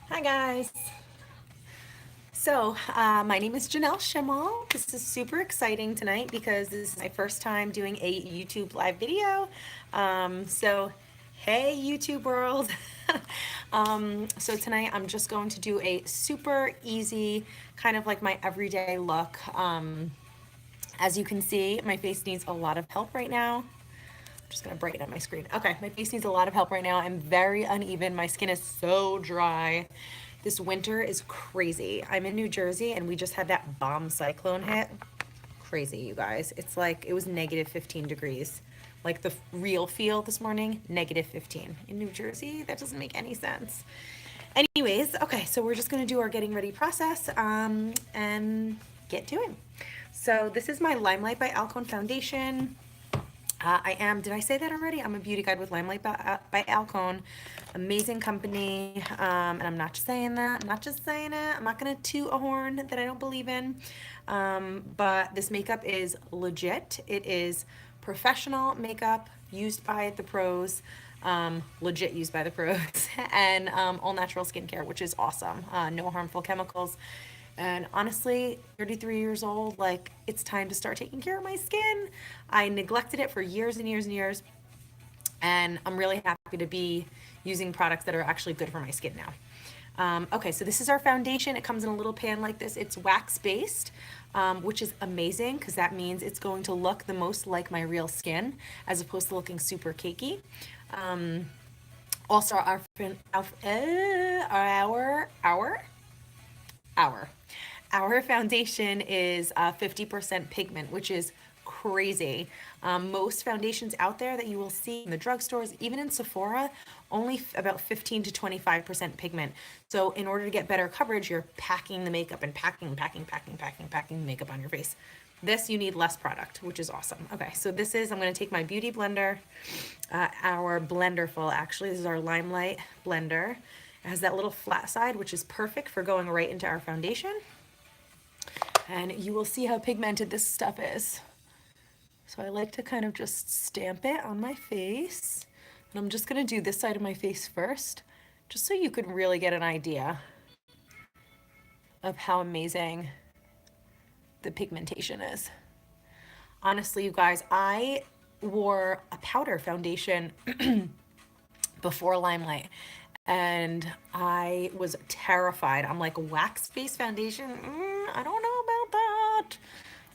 Hi guys. My name is Janelle Schimmel. This is super exciting tonight because this is my first time doing a YouTube live video. Hey YouTube world. So tonight I'm just going to do a super easy, kind of like my everyday look. As you can see, my face needs a lot of help right now. I'm just gonna brighten up my screen. Okay, my face needs a lot of help right now. I'm very uneven. My skin is so dry. This winter is crazy. I'm in New Jersey and we just had that bomb cyclone hit. Crazy, you guys. It's like it was negative 15 degrees. Like the real feel this morning, negative 15 in New Jersey. That doesn't make any sense. Anyways, okay, so we're just gonna do our getting ready process and get to it. So this is my Limelight by Alcone foundation. did I say that already? I'm a beauty guide with Limelight by Alcone. Amazing company. And I'm not just saying that. I'm not just saying it. I'm not going to toot a horn that I don't believe in. But this makeup is legit. It is professional makeup used by the pros. Legit used by the pros. And all natural skincare, which is awesome. No harmful chemicals. And honestly, 33 years old, like it's time to start taking care of my skin. I neglected it for years and years and years. And I'm really happy to be using products that are actually good for my skin now. Okay, so this is our foundation. It comes in a little pan like this. It's wax based, which is amazing because that means it's going to look the most like my real skin as opposed to looking super cakey. Also, our our foundation is 50% pigment, which is crazy. Most foundations out there that you will see in the drugstores, even in Sephora, only about 15 to 25% pigment. So in order to get better coverage, you're packing the makeup and packing the makeup on your face. This, you need less product, which is awesome. Okay, so this is, I'm gonna take my beauty blender, our Blenderful, actually, this is our Limelight blender. It has that little flat side, which is perfect for going right into our foundation. And you will see how pigmented this stuff is. So I like to kind of just stamp it on my face. And I'm just gonna do this side of my face first, just so you could really get an idea of how amazing the pigmentation is. Honestly, you guys, I wore a powder foundation before Limelight and I was terrified. I'm like, wax face foundation? I don't know about that.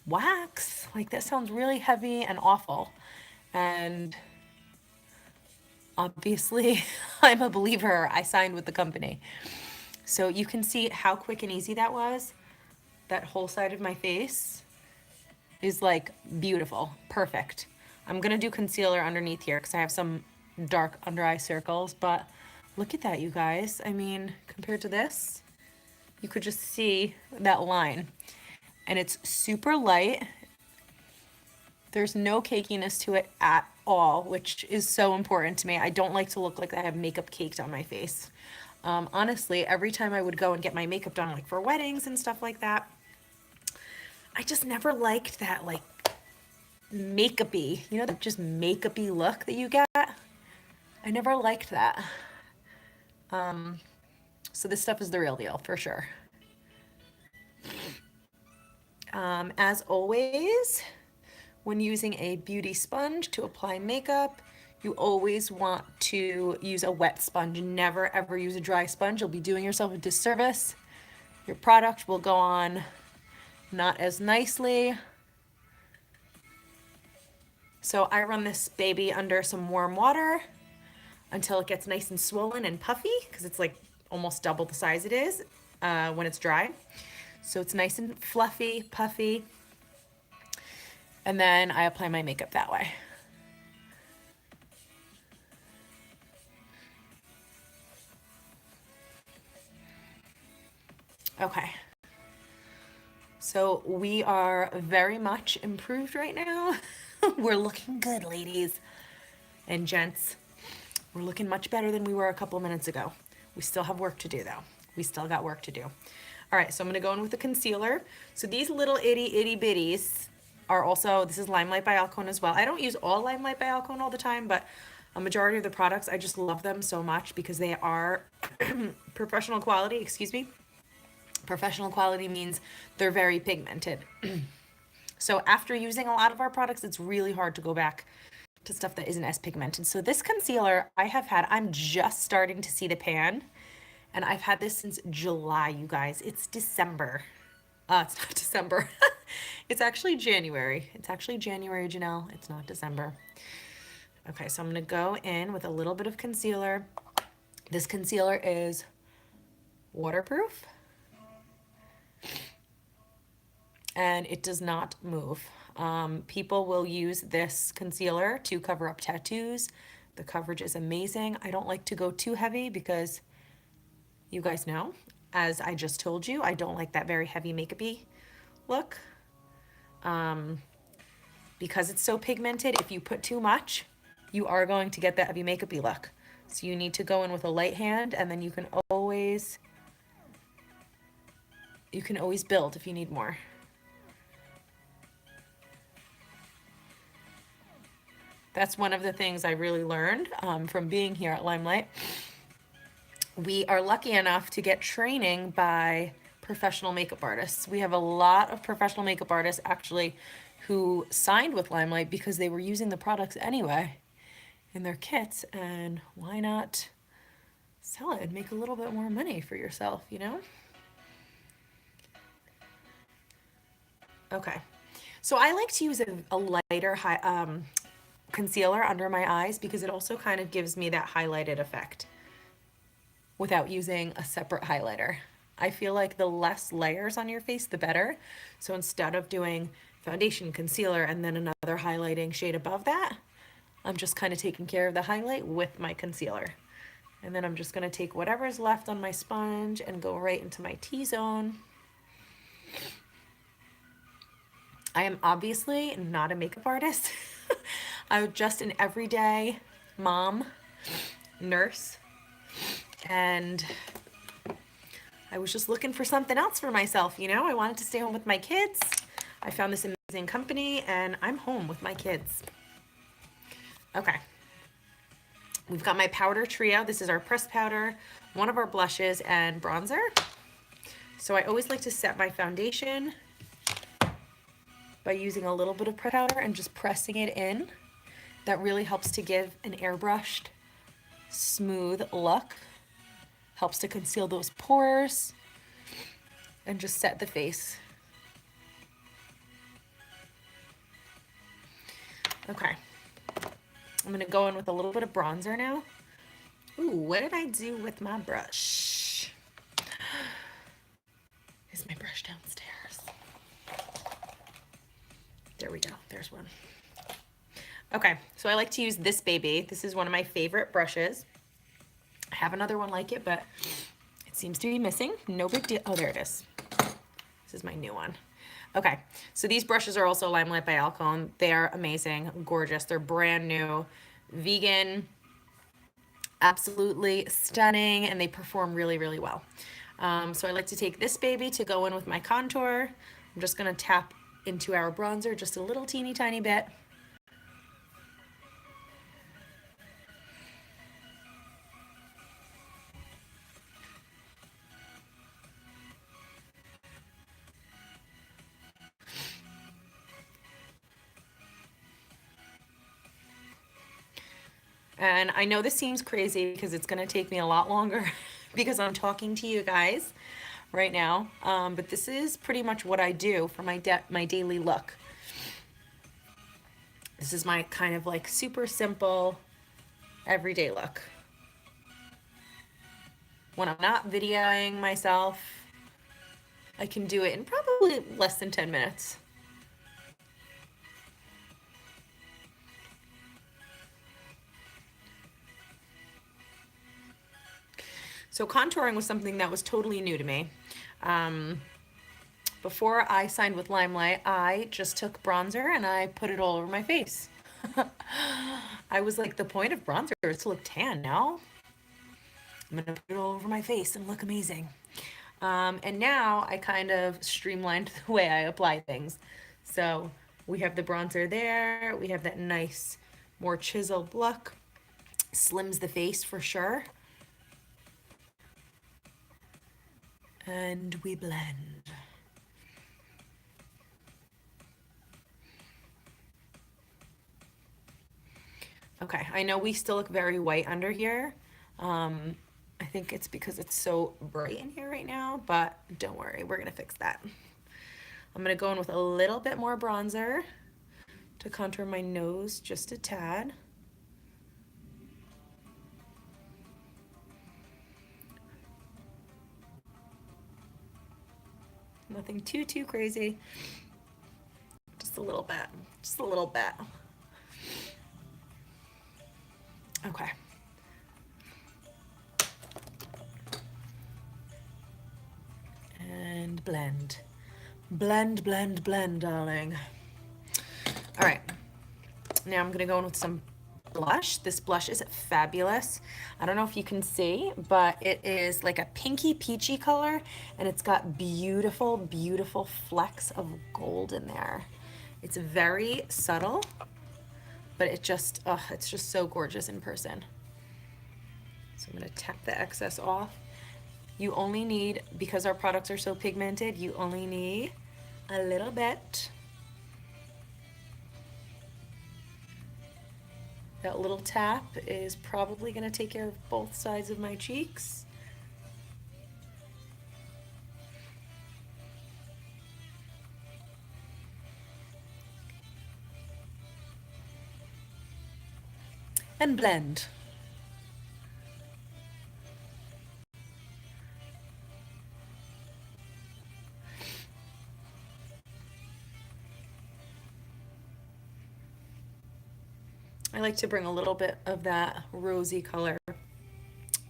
Wax? Like, that sounds really heavy and awful. And obviously, I'm a believer. I signed with the company. So you can see how quick and easy that was. That whole side of my face is like beautiful, perfect. I'm gonna do concealer underneath here because I have some dark under eye circles, but look at that, you guys. I mean, compared to this, you could just see that line. And it's super light. There's no cakiness to it at all, which is so important to me. I don't like to look like I have makeup caked on my face. Honestly, every time I would go and get my makeup done, like for weddings and stuff like that, I just never liked that like makeup-y, you know, that just makeup-y look that you get. I never liked that. So this stuff is the real deal for sure. As always, when using a beauty sponge to apply makeup, you always want to use a wet sponge. Never ever use a dry sponge. You'll be doing yourself a disservice. Your product will go on not as nicely. So I run this baby under some warm water until it gets nice and swollen and puffy, because it's like almost double the size it is when it's dry. So it's nice and fluffy, puffy. And then I apply my makeup that way. Okay. So we are very much improved right now. We're looking good, ladies and gents. We're looking much better than we were a couple of minutes ago. We still have work to do though. We still got work to do. All right, so I'm gonna go in with the concealer. So these little itty bitties are also, this is Limelight by Alcone as well. I don't use all Limelight by Alcone all the time, but A majority of the products, I just love them so much because they are professional quality, excuse me. Professional quality means they're very pigmented. So after using a lot of our products, it's really hard to go back to stuff that isn't as pigmented. So this concealer I have had, I'm just starting to see the pan, and I've had this since July, you guys. It's December. It's not December. It's actually January. It's actually January, Janelle. It's not December. Okay, so I'm gonna go in with a little bit of concealer. This concealer is waterproof and it does not move. People will use this concealer to cover up tattoos. The coverage is amazing. I don't like to go too heavy because you guys know, as I just told you, I don't like that very heavy makeup-y look. Because it's so pigmented, if you put too much, you are going to get that heavy makeup-y look. So you need to go in with a light hand, and then you can always build if you need more. That's one of the things I really learned from being here at Limelight. We are lucky enough to get training by professional makeup artists. We have a lot of professional makeup artists actually who signed with Limelight because they were using the products anyway in their kits, and why not sell it and make a little bit more money for yourself, you know? Okay, so I like to use a lighter concealer under my eyes because it also kind of gives me that highlighted effect without using a separate highlighter. I feel like the less layers on your face, the better. So instead of doing foundation, concealer, and then another highlighting shade above that, I'm just kind of taking care of the highlight with my concealer. And then I'm just gonna take whatever's left on my sponge and go right into my T-zone. I am obviously not a makeup artist. I'm just an everyday mom, nurse, and I was just looking for something else for myself, you know? I wanted to stay home with my kids. I found this amazing company, and I'm home with my kids. Okay. We've got my powder trio. This is our pressed powder, one of our blushes, and bronzer. So I always like to set my foundation by using a little bit of powder and just pressing it in. That really helps to give an airbrushed, smooth look. Helps to conceal those pores and just set the face. Okay, I'm gonna go in with a little bit of bronzer now. Ooh, what did I do with my brush? Is my brush downstairs? There we go, there's one. Okay, so I like to use this baby. This is one of my favorite brushes. I have another one like it, but it seems to be missing. No big deal. Oh, there it is. This is my new one. Okay, so these brushes are also Limelight by Alcone. They are amazing, gorgeous. They're brand new, vegan, absolutely stunning, and they perform really, really well. So I like to take this baby to go in with my contour. I'm just gonna tap into our bronzer just a little teeny tiny bit. And I know this seems crazy because it's gonna take me a lot longer because I'm talking to you guys right now. But this is pretty much what I do for my daily look. This is my kind of like super simple everyday look. When I'm not videoing myself, I can do it in probably less than 10 minutes. So contouring was something that was totally new to me. Before I signed with Limelight, I just took bronzer and I put it all over my face. I was like, the point of bronzer is to look tan, no? I'm gonna put it all over my face and look amazing. And now I kind of streamlined the way I apply things. So we have the bronzer there, we have that nice, more chiseled look. Slims the face for sure. And we blend. Okay, I know we still look very white under here. I think it's because it's so bright in here right now, but don't worry, we're gonna fix that. I'm gonna go in with a little bit more bronzer to contour my nose just a tad. Nothing too crazy. Just a little bit, just a little bit. Okay. And blend. Blend, blend, blend, darling. All right. Now I'm gonna go in with some blush. This blush is fabulous. I don't know if you can see, but it is like a pinky peachy color, and it's got beautiful, beautiful flecks of gold in there. It's very subtle, but it just, oh, it's just so gorgeous in person. So I'm gonna tap the excess off. You only need, because our products are so pigmented, you only need a little bit. That little tap is probably gonna take care of both sides of my cheeks. And blend. I like to bring a little bit of that rosy color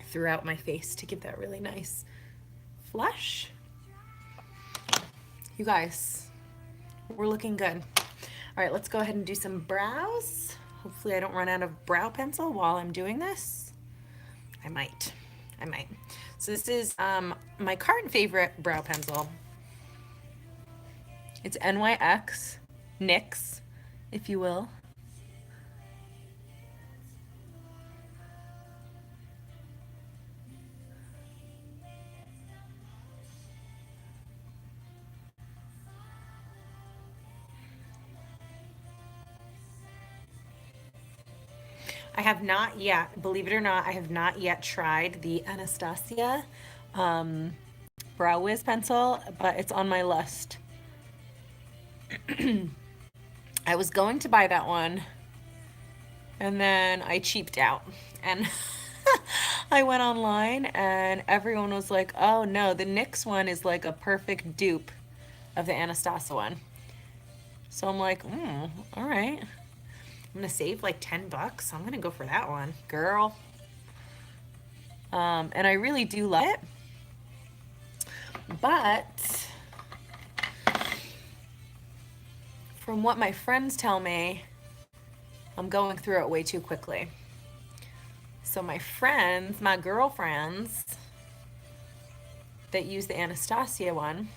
throughout my face to give that really nice flush. You guys, we're looking good. All right, let's go ahead and do some brows. Hopefully I don't run out of brow pencil while I'm doing this. I might. So this is my current favorite brow pencil. It's NYX, if you will. I have not yet, believe it or not, I have not yet tried the Anastasia Brow Wiz pencil, but it's on my list. I was going to buy that one, and then I cheaped out, and I went online, and everyone was like, oh no, the NYX one is like a perfect dupe of the Anastasia one. So I'm like, all right. I'm gonna save like 10 bucks. I'm gonna go for that one, girl. And I really do love it. But from what my friends tell me, I'm going through it way too quickly. So my friends, my girlfriends that use the Anastasia one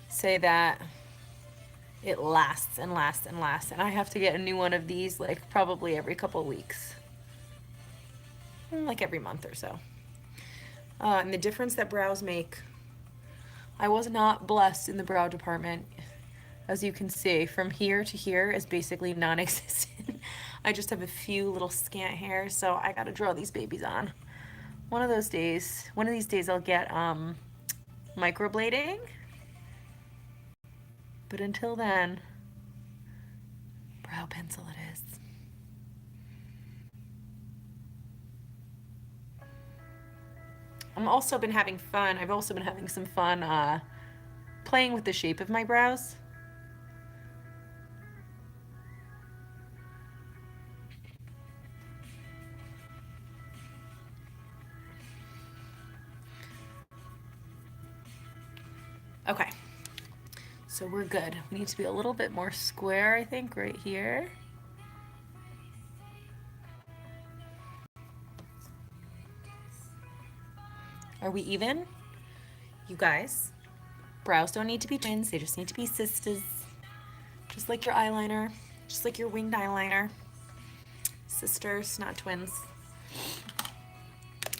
say that it lasts and lasts and lasts, and I have to get a new one of these like probably every couple of weeks, like every month or so. And the difference that brows make, I was not blessed in the brow department. As you can see, from here to here is basically non-existent. I just have a few little scant hairs, so I gotta draw these babies on. One of these days I'll get microblading. But until then, brow pencil it is. I've also been having some fun playing with the shape of my brows. Okay. So we're good. We need to be a little bit more square, I think, right here. Are we even? You guys, brows don't need to be twins. They just need to be sisters. Just like your eyeliner, just like your winged eyeliner. Sisters, not twins.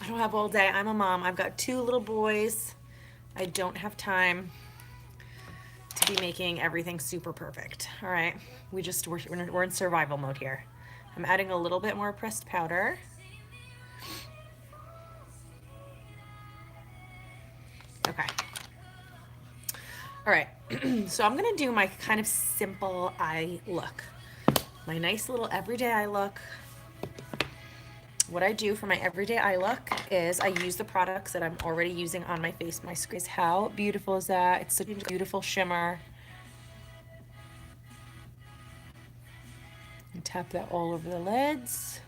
I don't have all day. I'm a mom. I've got 2 little boys. I don't have time to be making everything super perfect. All right, we're in survival mode here. I'm adding a little bit more pressed powder. Okay. All right, so I'm gonna do my kind of simple eye look. My nice little everyday eye look. What I do for my everyday eye look is I use the products that I'm already using on my face. My screen. How beautiful is that? It's such a beautiful shimmer. And tap that all over the lids.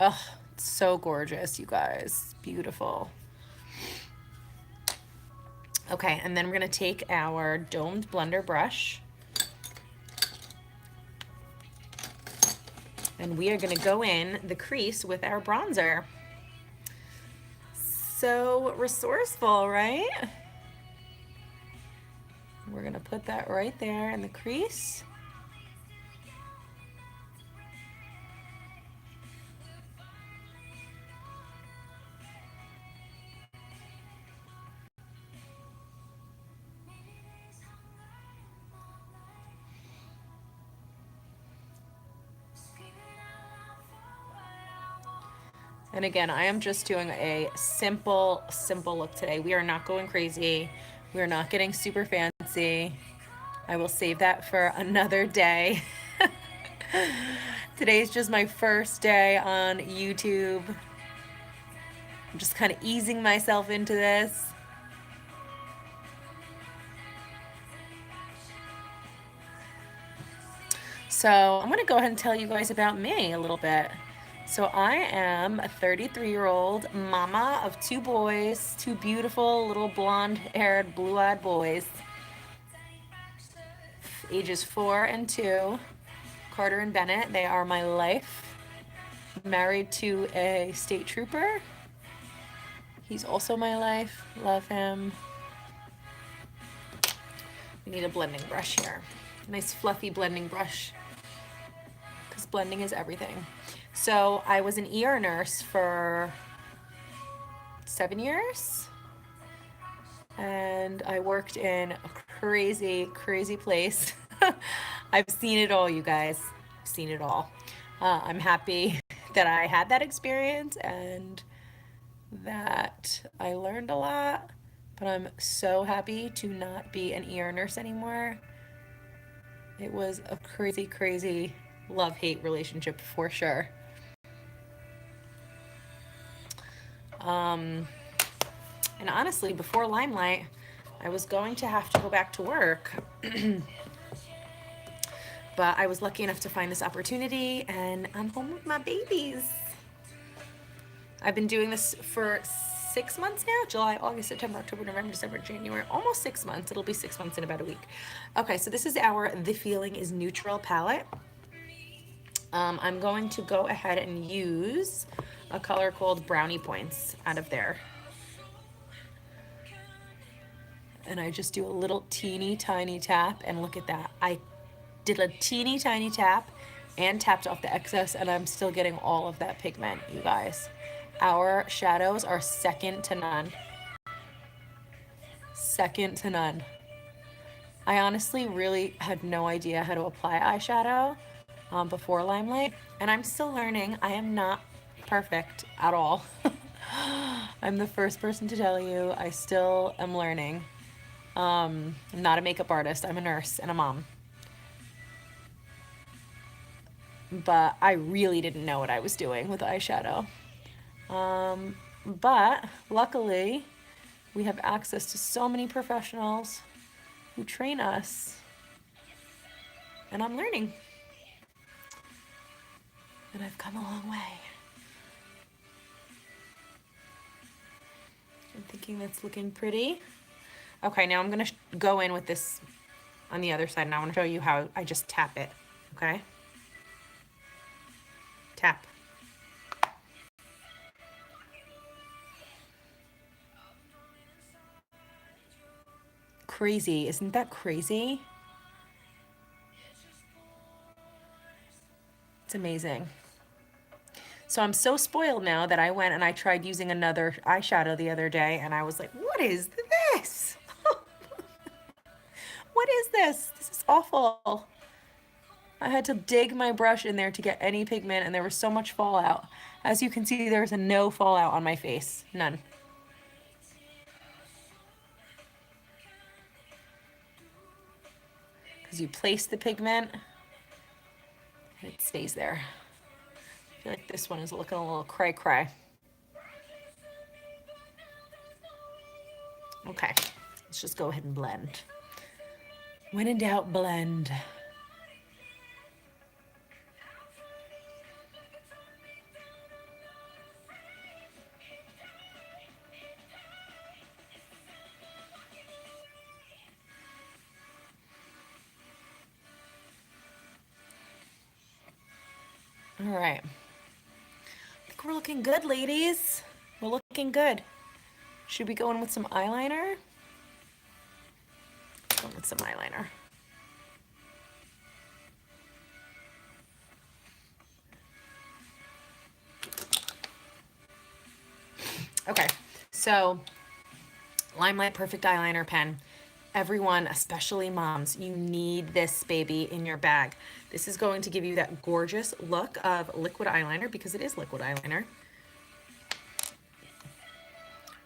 Oh, it's so gorgeous, you guys. Beautiful. Okay, and then we're gonna take our domed blender brush and we are gonna go in the crease with our bronzer. So resourceful, right? We're gonna put that right there in the crease. And again, I am just doing a simple look today. We are not going crazy. We are not getting super fancy. I will save that for another day. Today's just my first day on YouTube. I'm just kind of easing myself into this. So I'm gonna go ahead and tell you guys about me a little bit. So I am a 33-year-old mama of 2 boys, 2 beautiful little blonde-haired, blue-eyed boys, ages 4 and 2, Carter and Bennett. They are my life. Married to a state trooper. He's also my life. Love him. We need a blending brush here. Nice fluffy blending brush, because blending is everything. So I was an ER nurse for 7 years, and I worked in a crazy, crazy place. I've seen it all, you guys. I've seen it all. I'm happy that I had that experience and that I learned a lot, but I'm so happy to not be an ER nurse anymore. It was a crazy, crazy love-hate relationship for sure. And honestly, before Limelight, I was going to have to go back to work. But I was lucky enough to find this opportunity, and I'm home with my babies. I've been doing this for 6 months now. July, August, September, October, November, December, January. Almost 6 months. It'll be 6 months in about a week. Okay, so this is our The Feeling is Neutral palette. I'm going to go ahead and use a color called Brownie Points out of there. And I just do a little teeny tiny tap, and look at that. I did a teeny tiny tap and tapped off the excess, and I'm still getting all of that pigment, you guys. Our shadows are second to none. Second to none. I honestly really had no idea how to apply eyeshadow before Limelight, and I'm still learning. I am not perfect at all. I'm the first person to tell you I still am learning. I'm not a makeup artist. I'm a nurse and a mom. But I really didn't know what I was doing with eyeshadow. But luckily, we have access to so many professionals who train us. And I'm learning. And I've come a long way. I'm thinking that's looking pretty. Okay, now I'm gonna go in with this on the other side, and I wanna show you how I just tap it, okay? Tap. crazy. Isn't that crazy? It's amazing. So I'm so spoiled now that I went and I tried using another eyeshadow the other day and I was like, what is this? What is this? This is awful. I had to dig my brush in there to get any pigment and there was so much fallout. As you can see, there's no fallout on my face. None. Because you place the pigment and it stays there. I feel like this one is looking a little cray-cray. Okay, let's just go ahead and blend. When in doubt, blend. All right. I think we're looking good, ladies. We're looking good. Should we go in with some eyeliner? Go in with some eyeliner. Okay, so Limelight Perfect Eyeliner Pen. Everyone, especially moms, you need this baby in your bag. This is going to give you that gorgeous look of liquid eyeliner because it is liquid eyeliner.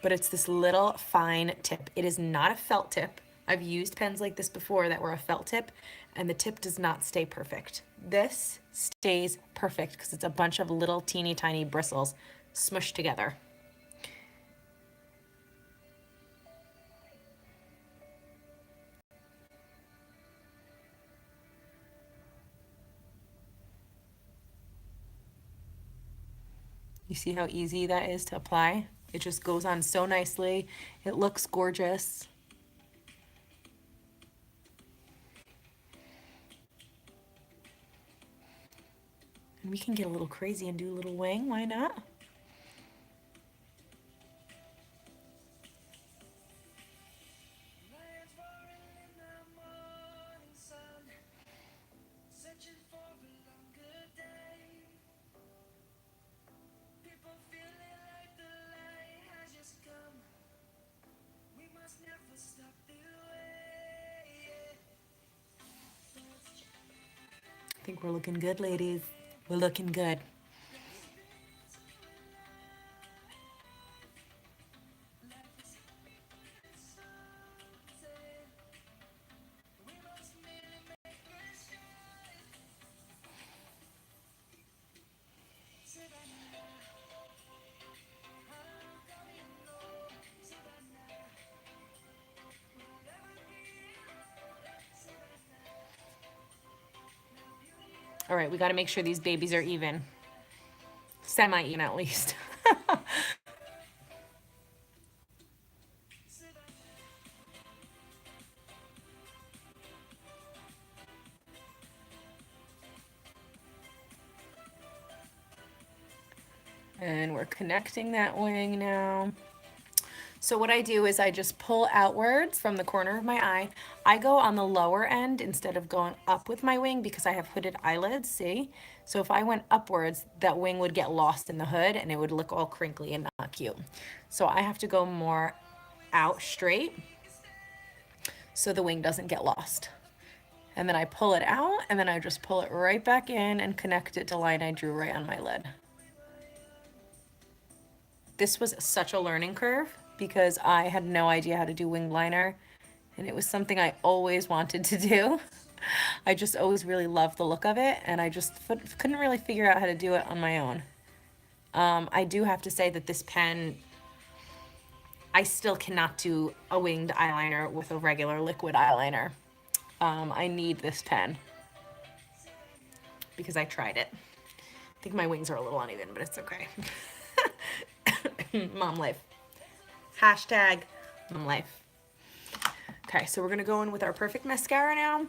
But it's this little fine tip. It is not a felt tip. I've used pens like this before that were a felt tip and the tip does not stay perfect. This stays perfect because it's a bunch of little teeny tiny bristles smushed together. You see how easy that is to apply? It just goes on so nicely. It looks gorgeous. And we can get a little crazy and do a little wing, why not? I think we're looking good, ladies. We're looking good. All right, we got to make sure these babies are even. Semi-even at least. And we're connecting that wing now. So what I do is I just pull outwards from the corner of my eye. I go on the lower end instead of going up with my wing because I have hooded eyelids, see? So if I went upwards, that wing would get lost in the hood and it would look all crinkly and not cute. So I have to go more out straight so the wing doesn't get lost. And then I pull it out and then I just pull it right back in and connect it to line I drew right on my lid. This was such a learning curve because I had no idea how to do wing liner and it was something I always wanted to do. I just always really loved the look of it and I just couldn't really figure out how to do it on my own. I do have to say that this pen, I still cannot do a winged eyeliner with a regular liquid eyeliner. I need this pen because I tried it. I think my wings are a little uneven, but it's okay. Mom life. Hashtag mom life. Okay, so we're gonna go in with our perfect mascara now.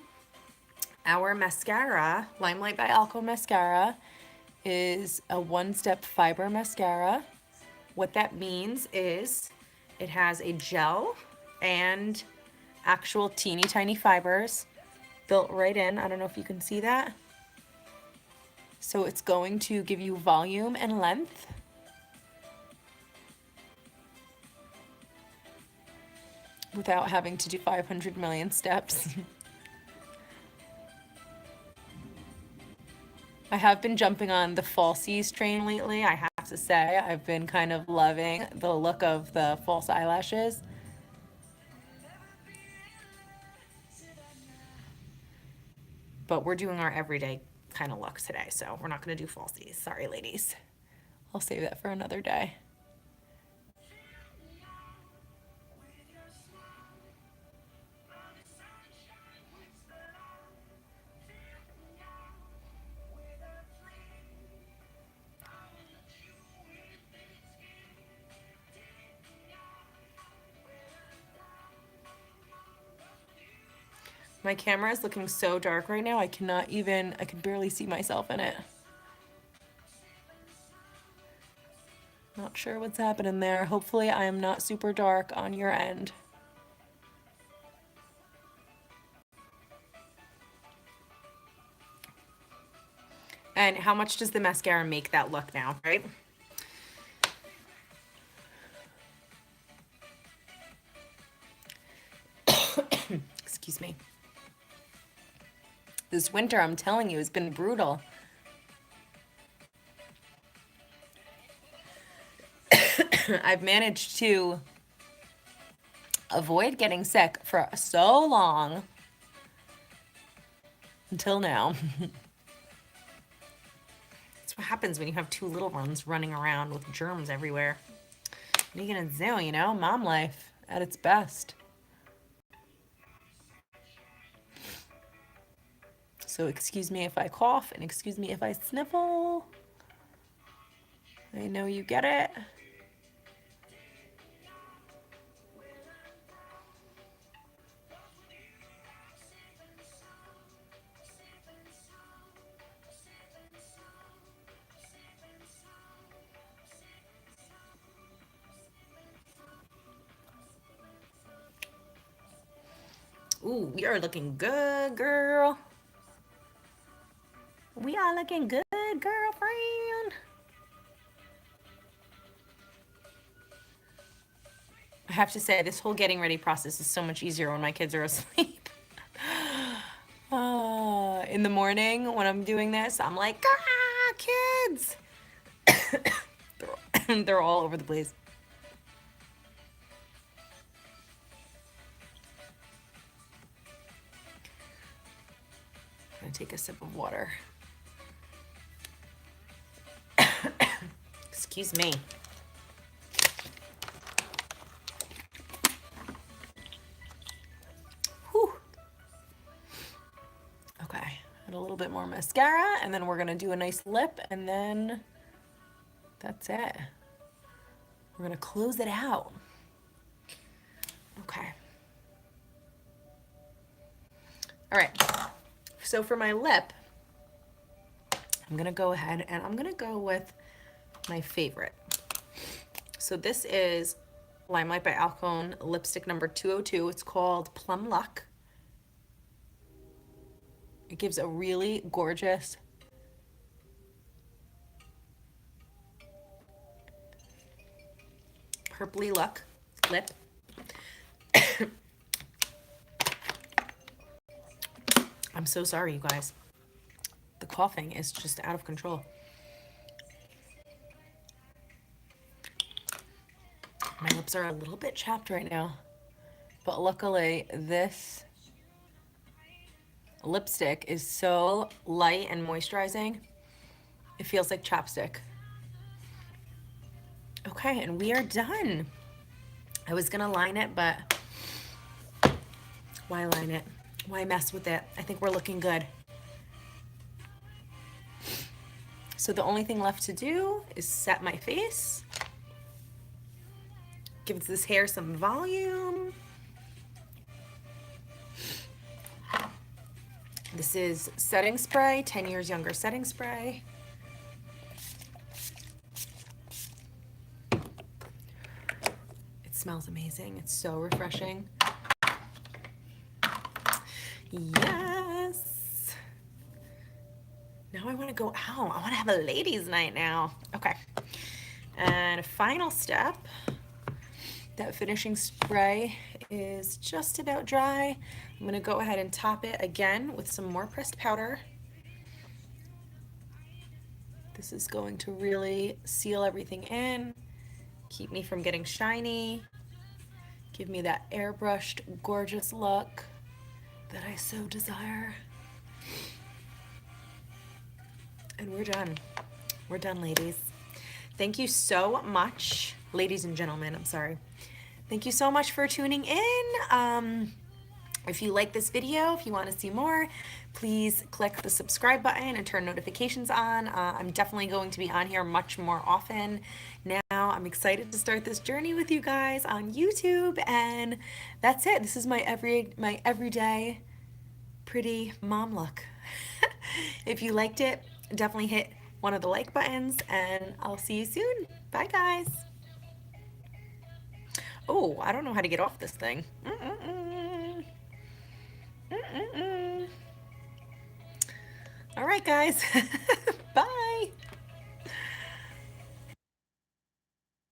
Our mascara, Limelight by Alco mascara, is a one-step fiber mascara. What that means is it has a gel and actual teeny tiny fibers built right in. I don't know if you can see that. So it's going to give you volume and length. Without having to do 500 million steps. I have been jumping on the falsies train lately, I have to say. I've been kind of loving the look of the false eyelashes. But we're doing our everyday kind of look today, so we're not going to do falsies. Sorry, ladies. I'll save that for another day. My camera is looking so dark right now, I can barely see myself in it. Not sure what's happening there. Hopefully I am not super dark on your end. And how much does the mascara make that look now, right? Excuse me. This winter, I'm telling you, has been brutal. I've managed to avoid getting sick for so long until now. That's what happens when you have two little ones running around with germs everywhere. What are you gonna do, you know? Mom life at its best. So excuse me if I cough and excuse me if I sniffle. I know you get it. Ooh, we are looking good, girl. We are looking good, girlfriend. I have to say, this whole getting ready process is so much easier when my kids are asleep. In the morning when I'm doing this, I'm like, ah, kids. They're all over the place. I'm gonna take a sip of water. Excuse me. Whew. Okay, and a little bit more mascara, and then we're gonna do a nice lip, and then that's it. We're gonna close it out. Okay. All right, so for my lip, I'm gonna go ahead and I'm gonna go with my favorite. So this is Limelight by Alcone lipstick number 202. It's called Plum Luck. It gives a really gorgeous purpley look lip. I'm so sorry, you guys. The coughing is just out of control. My lips are a little bit chapped right now, but luckily this lipstick is so light and moisturizing. It feels like chapstick. Okay, and we are done. I was gonna line it, but why line it? Why mess with it? I think we're looking good. So the only thing left to do is set my face. Give this hair some volume. This is setting spray, 10 Years Younger setting spray. It smells amazing. It's so refreshing. Yes. Now I want to go out. I want to have a ladies' night now. Okay. And final step, that finishing spray is just about dry. I'm going to go ahead and top it again with some more pressed powder. This is going to really seal everything in, keep me from getting shiny, give me that airbrushed, gorgeous look that I so desire. And we're done. We're done, ladies. Thank you so much, ladies and gentlemen, I'm sorry. Thank you so much for tuning in. If you like this video, if you want to see more, please click the subscribe button and turn notifications on. I'm definitely going to be on here much more often now. I'm excited to start this journey with you guys on YouTube, and that's it. This is my everyday pretty mom look. If you liked it, definitely hit one of the like buttons, and I'll see you soon. Bye, guys. Oh, I don't know how to get off this thing. All right, guys.